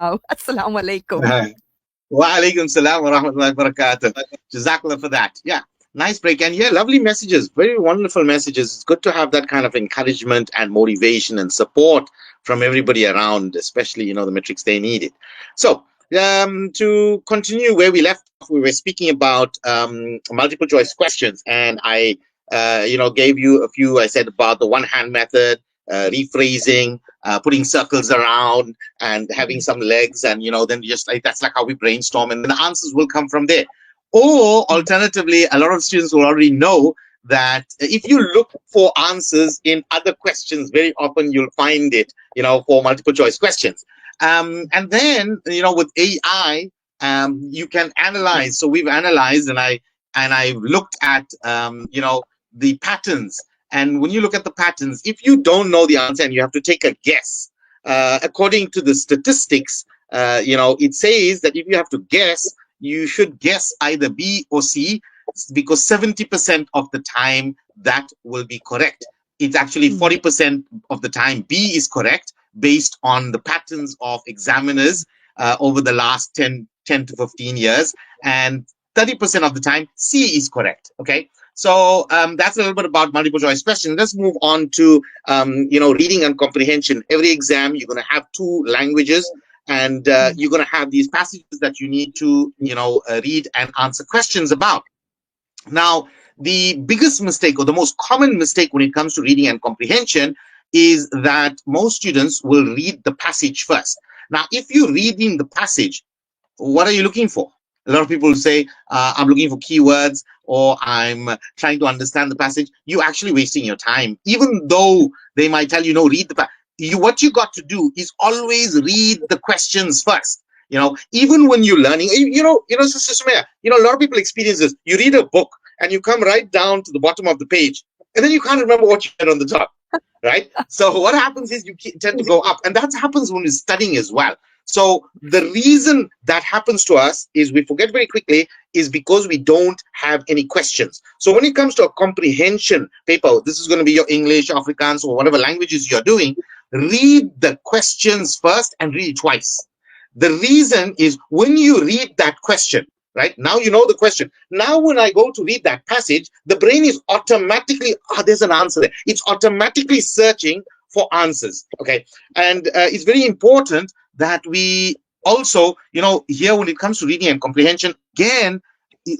Assalamu alaikum. Wa alaikum salam wa rahmatullahi wa barakatuh. Jazakallah for that. Yeah, nice break. And yeah, lovely messages, very wonderful messages. It's good to have that kind of encouragement and motivation and support from everybody around, especially, the metrics they needed. So, to continue where we left off, we were speaking about multiple choice questions, and I, gave you a few. I said about the one hand method, rephrasing, putting circles around, and having some legs, and then just like that's like how we brainstorm, and then the answers will come from there. Or alternatively, a lot of students will already know that if you look for answers in other questions, very often you'll find it, for multiple choice questions. And then, with AI, you can analyze. So we've analyzed, and I've looked at, the patterns. And when you look at the patterns, if you don't know the answer and you have to take a guess, according to the statistics, it says that if you have to guess, you should guess either B or C, because 70% of the time that will be correct. It's actually 40% of the time B is correct, based on the patterns of examiners over the last 10 to 15 years. And 30% of the time, C is correct. Okay. So that's a little bit about multiple choice questions. Let's move on to, reading and comprehension. Every exam, you're going to have two languages, and you're going to have these passages that you need to, read and answer questions about. Now, the biggest mistake, or the most common mistake when it comes to reading and comprehension, is that most students will read the passage first. Now, if you're reading the passage, what are you looking for? A lot of people say, I'm looking for keywords, or I'm trying to understand the passage. You're actually wasting your time, even though they might tell you, no, read the passage. What you got to do is always read the questions first. Even when you're learning, Sister Sumaya, a lot of people experience this. You read a book and you come right down to the bottom of the page, and then you can't remember what you read on the top, right? So what happens is you tend to go up, and that happens when we're studying as well. So the reason that happens to us is we forget very quickly, is because we don't have any questions. So when it comes to a comprehension paper, this is going to be your English, Afrikaans, or whatever languages you're doing, read the questions first and read it twice. The reason is, when you read that question, right, now you know the question. Now when I go to read that passage, the brain is automatically, there's an answer there. It's automatically searching for answers. Okay. And it's very important that we also, here when it comes to reading and comprehension, again,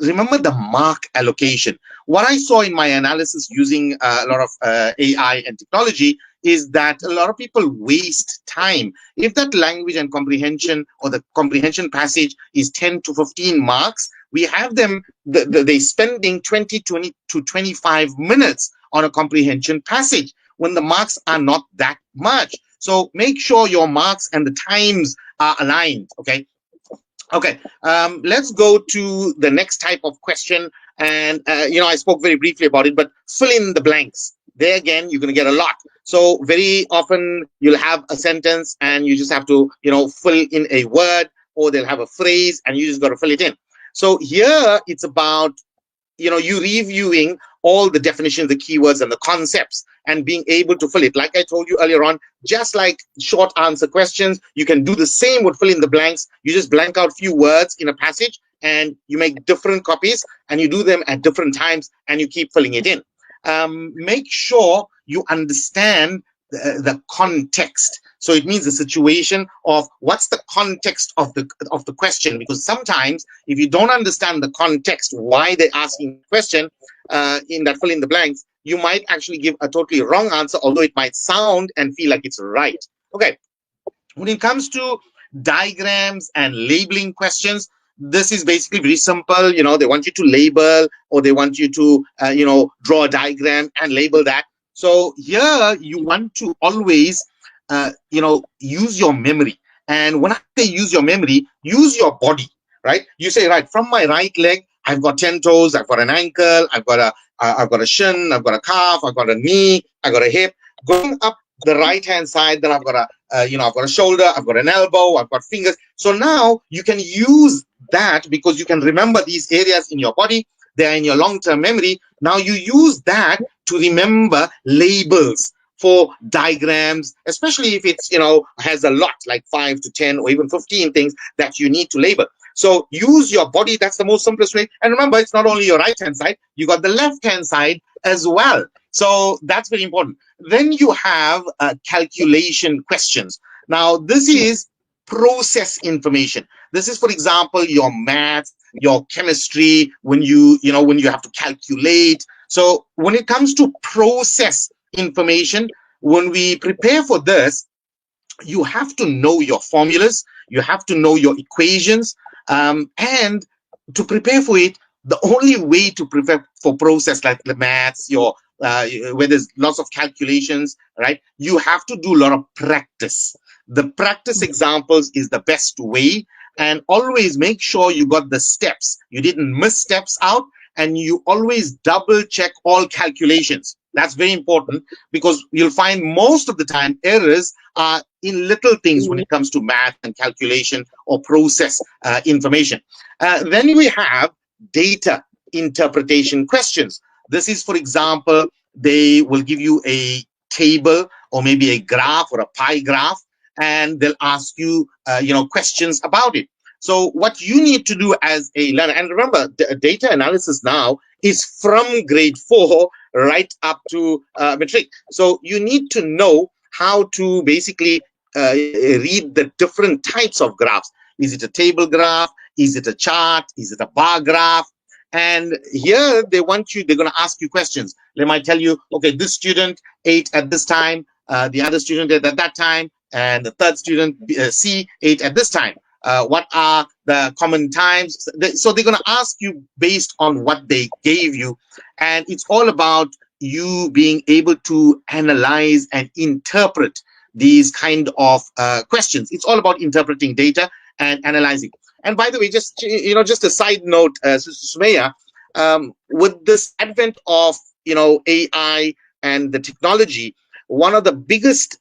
remember the mark allocation. What I saw in my analysis using a lot of AI and technology is that a lot of people waste time. If that language and comprehension, or the comprehension passage, is 10 to 15 marks, we have them, they spending 20 to 25 minutes on a comprehension passage, when the marks are not that much. So make sure your marks and the times are aligned. Okay. Let's go to the next type of question. And, I spoke very briefly about it, but fill in the blanks. There again, you're going to get a lot. So very often you'll have a sentence and you just have to, fill in a word, or they'll have a phrase and you just got to fill it in. So here it's about, you reviewing all the definitions, the keywords, and the concepts, and being able to fill it. Like I told you earlier on, just like short answer questions, you can do the same with fill in the blanks. You just blank out few words in a passage, and you make different copies, and you do them at different times, and you keep filling it in. Make sure you understand the context. So it means the situation of what's the context of the question, because sometimes if you don't understand the context, why they're asking the question, in that fill in the blanks, you might actually give a totally wrong answer, although it might sound and feel like it's right. Okay. When it comes to diagrams and labeling questions, this is basically very simple. They want you to label, or they want you to, draw a diagram and label that. So here you want to always, use your memory. And when I say use your memory, use your body, right? You say, right, from my right leg, I've got 10 toes, I've got an ankle, I've got a shin, I've got a calf, I've got a knee, I've got a hip. Going up the right hand side, then I've got I've got a shoulder, I've got an elbow, I've got fingers. So now you can use that, because you can remember these areas in your body. They're in your long-term memory. Now you use that to remember labels for diagrams, especially if it's, has a lot, like 5 to 10 or even 15 things that you need to label. So use your body. That's the most simplest way. And remember, it's not only your right hand side, you got the left hand side as well. So that's very important. Then you have calculation questions. Now, this is process information. This is, for example, your math, your chemistry, when when you have to calculate. So when it comes to process information, when we prepare for this, you have to know your formulas, you have to know your equations, and to prepare for it, the only way to prepare for process like the maths, where there's lots of calculations, right? You have to do a lot of practice. The practice examples is the best way, and always make sure you got the steps. You didn't miss steps out, and you always double check all calculations. That's very important, because you'll find most of the time errors are in little things when it comes to math and calculation or process information. Then we have data interpretation questions. This is, for example, they will give you a table or maybe a graph or a pie graph, and they'll ask you, questions about it. So what you need to do as a learner, and remember, data analysis now is from grade 4 right up to matric. So you need to know how to basically read the different types of graphs. Is it a table graph? Is it a chart? Is it a bar graph? And here they're going to ask you questions. They might tell you, okay, this student ate at this time, the other student ate at that time, and the third student, C, ate at this time. What are the common times? So they're going to ask you based on what they gave you. And it's all about you being able to analyze and interpret these kind of questions. It's all about interpreting data and analyzing. And by the way, just a side note, Sister Sumaya, with this advent of AI and the technology, one of the biggest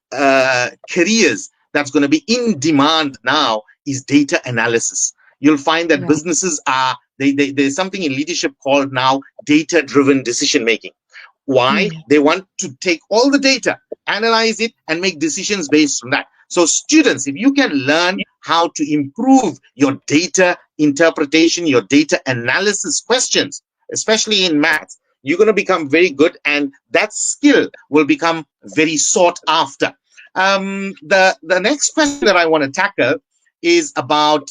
careers that's going to be in demand now is data analysis. You'll find that businesses are there's something in leadership called now data-driven decision making. Why? They want to take all the data, analyze it, and make decisions based on that. So students, if you can learn how to improve your data interpretation, your data analysis questions, especially in maths, you're going to become very good, and that skill will become very sought after. The next question that I want to tackle is about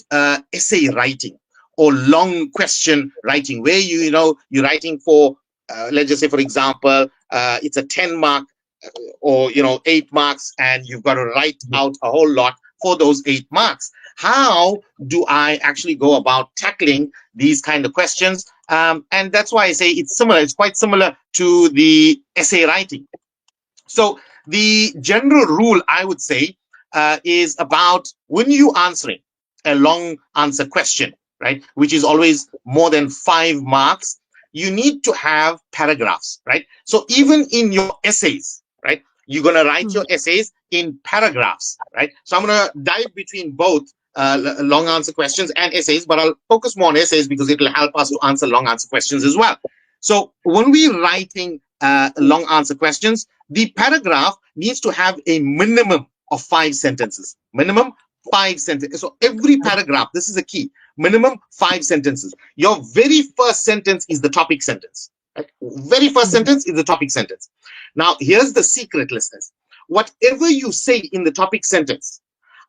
essay writing or long question writing, where you're writing for, let's just say, for example, it's a 10-mark or 8 marks, and you've got to write out a whole lot for those 8 marks. How do I actually go about tackling these kind of questions? And that's why I say it's similar. It's quite similar to the essay writing. So the general rule, I would say, is about when you answering a long answer question, right, which is always more than 5 marks, you need to have paragraphs, right? So even in your essays, right, you're going to write your essays in paragraphs, right? So I'm going to dive between both long answer questions and essays, but I'll focus more on essays because it will help us to answer long answer questions as well. So when we're writing long answer questions, the paragraph needs to have a minimum of 5 sentences. Minimum 5 sentences. So every paragraph, this is a key, minimum 5 sentences. Your very first sentence is the topic sentence. Right? Very first sentence is the topic sentence. Now, here's the secret, listeners. Whatever you say in the topic sentence,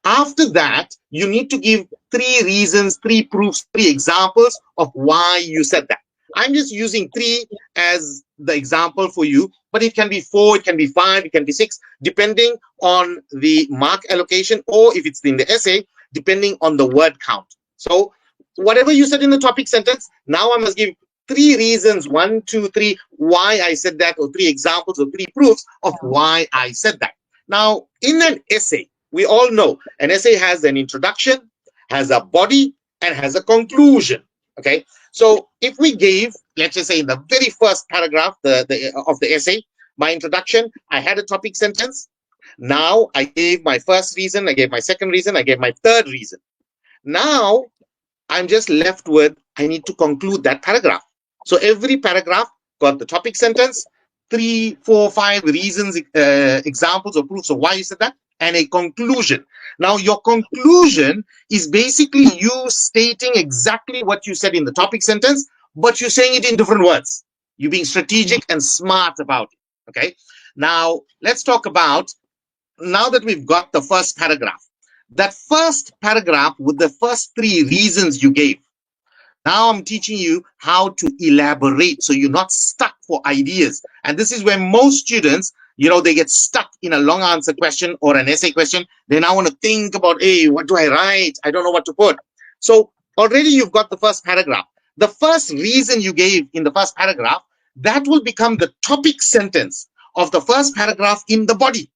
after that, you need to give 3 reasons, 3 proofs, 3 examples of why you said that. I'm just using 3 as the example for you, but it can be 4, it can be 5, it can be 6, depending on the mark allocation, or if it's in the essay, depending on the word count. So whatever you said in the topic sentence, now I must give 3 reasons, 1, 2, 3, why I said that, or 3 examples or 3 proofs of why I said that. Now, in an essay, we all know an essay has an introduction, has a body, and has a conclusion. Okay, so if we gave, let's just say in the very first paragraph of the essay, my introduction, I had a topic sentence. Now I gave my first reason, I gave my second reason, I gave my third reason. Now I'm just left with, I need to conclude that paragraph. So every paragraph got the topic sentence, 3, 4, 5 reasons, examples or proofs of why you said that, and a conclusion. Now, your conclusion is basically you stating exactly what you said in the topic sentence, but you're saying it in different words. You're being strategic and smart about it. Okay. Now, let's talk about, now that we've got the first paragraph, that first paragraph with the first 3 reasons you gave. Now I'm teaching you how to elaborate so you're not stuck for ideas. And this is where most students, they get stuck in a long answer question or an essay question. They now want to think about, hey, what do I write? I don't know what to put. So already you've got the first paragraph. The first reason you gave in the first paragraph, that will become the topic sentence of the first paragraph in the body.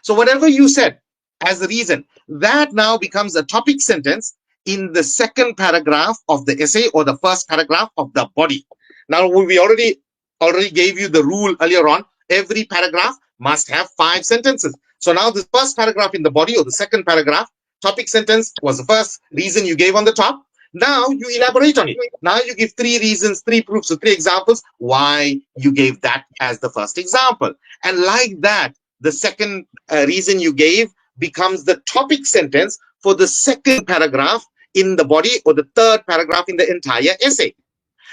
So whatever you said as the reason, that now becomes a topic sentence in the second paragraph of the essay or the first paragraph of the body. Now, we already gave you the rule earlier on. Every paragraph must have 5 sentences. So now the first paragraph in the body or the second paragraph, topic sentence was the first reason you gave on the top. Now you elaborate on it. Now you give 3 reasons, 3 proofs, or 3 examples why you gave that as the first example. And like that, the second reason you gave becomes the topic sentence for the second paragraph in the body or the third paragraph in the entire essay.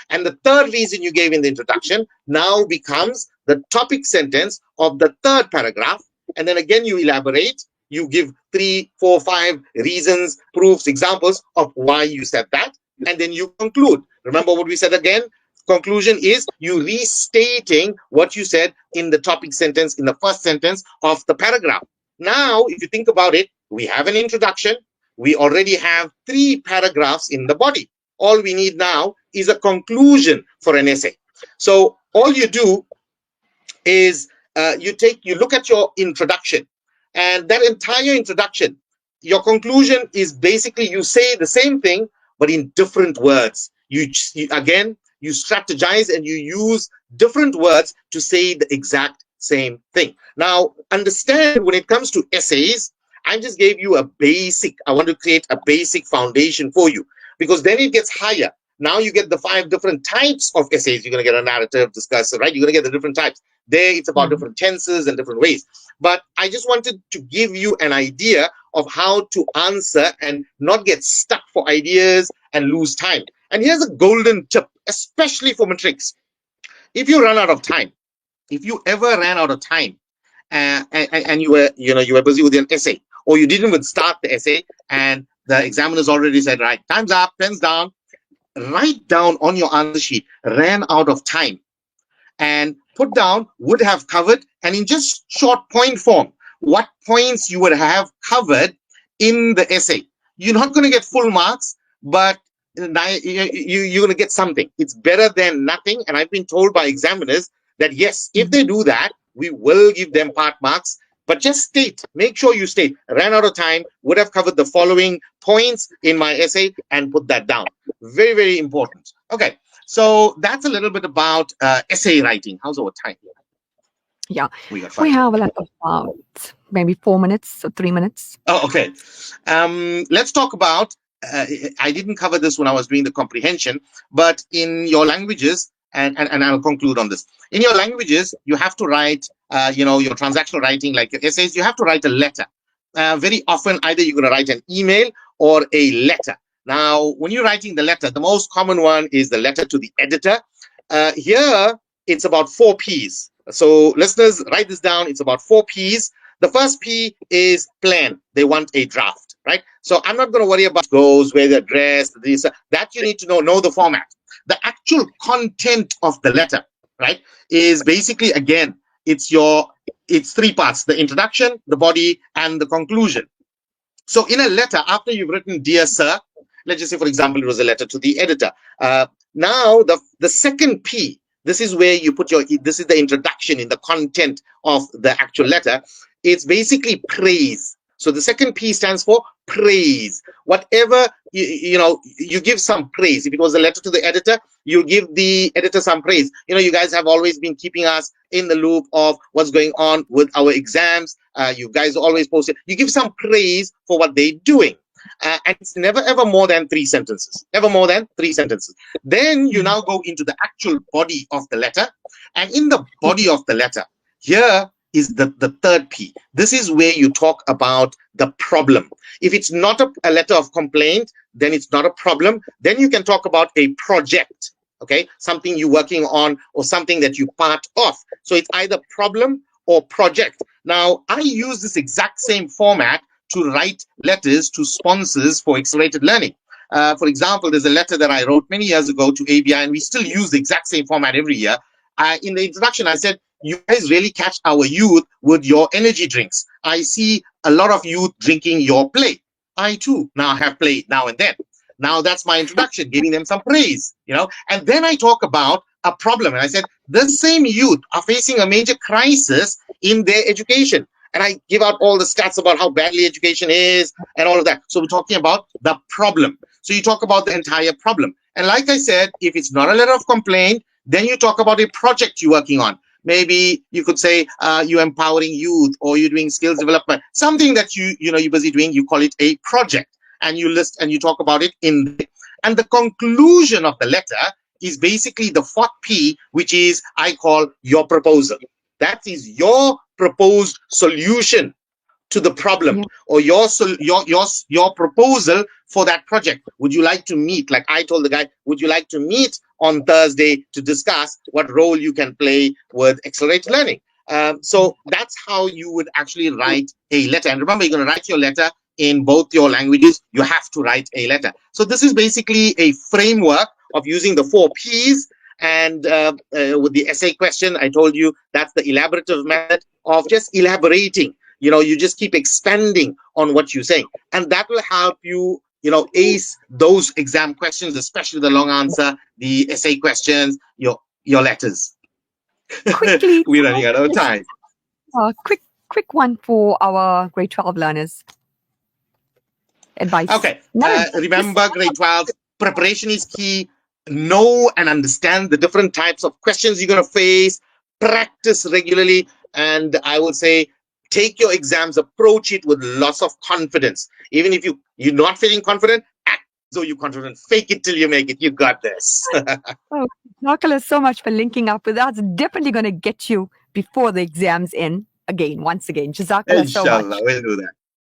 And the third reason you gave in the introduction now becomes the topic sentence of the third paragraph. And then again, you elaborate, you give 3, 4, 5 reasons, proofs, examples of why you said that. And then you conclude. Remember what we said again? Conclusion is you restating what you said in the topic sentence, in the first sentence of the paragraph. Now, if you think about it, we have an introduction. We already have 3 paragraphs in the body. All we need now is a conclusion for an essay. So all you do is you look at your introduction, and that entire introduction, your conclusion is basically you say the same thing, but in different words. You strategize and you use different words to say the exact same thing. Now, understand when it comes to essays, I just gave you a basic. I want to create a basic foundation for you, because then it gets higher. Now you get the 5 different types of essays. You're going to get a narrative, discussion, right? You're going to get the different types. There, it's about different tenses and different ways. But I just wanted to give you an idea of how to answer and not get stuck for ideas and lose time. And here's a golden tip, especially for matrics. If you run out of time, if you ever ran out of time, and you were busy with an essay, or you didn't even start the essay, and the examiner's already said, right, time's up, pens down, write down on your answer sheet, ran out of time, and put down would have covered, and in just short point form, what points you would have covered in the essay. You're not going to get full marks, but you're going to get something. It's better than nothing. And I've been told by examiners that yes, if they do that, we will give them part marks. But just state, make sure you state, ran out of time, would have covered the following points in my essay, and put that down. Very, very important. Okay, so that's a little bit about essay writing. How's our time? Yeah, we have like about maybe 4 minutes or 3 minutes. Oh, okay. Let's talk about, I didn't cover this when I was doing the comprehension, but in your languages, and I'll conclude on this. In your languages, you have to write, your transactional writing, like your essays, you have to write a letter. Very often, either you're going to write an email or a letter. Now, when you're writing the letter, the most common one is the letter to the editor. Here, it's about 4 P's. So listeners, write this down. It's about 4 P's. The first P is plan. They want a draft, right? So I'm not going to worry about goes, where the address, this, that you need to know the format. The actual content of the letter, right, is basically, again, it's 3 parts: the introduction, the body, and the conclusion. So in a letter, after you've written, dear sir, let's just say, for example, it was a letter to the editor. Now, the second P, this is where you put this is the introduction in the content of the actual letter. It's basically praise. So the second P stands for praise. Whatever, you give some praise. If it was a letter to the editor, you give the editor some praise. You guys have always been keeping us in the loop of what's going on with our exams. You guys always post it. You give some praise for what they're doing. and it's never ever more than 3 sentences. Never more than 3 sentences. Then you now go into the actual body of the letter, and in the body of the letter, here is the third P. This is where you talk about the problem. If it's not a letter of complaint, then it's not a problem. Then you can talk about a project, okay? Something you're working on or something that you're part of. So it's either problem or project. Now, I use this exact same format to write letters to sponsors for accelerated learning. For example, there's a letter that I wrote many years ago to ABI, and we still use the exact same format every year. In the introduction, I said, you guys really catch our youth with your energy drinks. I see a lot of youth drinking your play. I too now have played now and then. Now that's my introduction, giving them some praise, and then I talk about a problem. And I said, the same youth are facing a major crisis in their education. And I give out all the stats about how badly education is and all of that. So we're talking about the problem. So you talk about the entire problem. And like I said, if it's not a letter of complaint, then you talk about a project you're working on. Maybe you could say you're empowering youth, or you're doing skills development, something that you're busy doing. You call it a project, and you list and you talk about it in there. And the conclusion of the letter is basically the fourth P, which is I call your proposal. That is your proposed solution to the problem, or your proposal for that project. Would you like to meet? Like I told the guy, would you like to meet on Thursday to discuss what role you can play with accelerated learning? So that's how you would actually write a letter. And remember, you're going to write your letter in both your languages. You have to write a letter. So this is basically a framework of using the 4 Ps. And with the essay question, I told you that's the elaborative method of just elaborating. You just keep expanding on what you're saying, and that will help you, ace those exam questions, especially the long answer, the essay questions, your letters. Quickly, we're running out of time. Quick one for our grade 12 learners. Advice. Okay. Remember, grade 12 preparation is key. Know and understand the different types of questions you're going to face. Practice regularly, and I would say take your exams, approach it with lots of confidence. Even if you're not feeling confident, act as though you're confident. Fake it till you make it. You got this. Jazakallah so much for linking up with us. Definitely going to get you before the exams end once again. Jazakallah so much. Inshallah, we'll do that.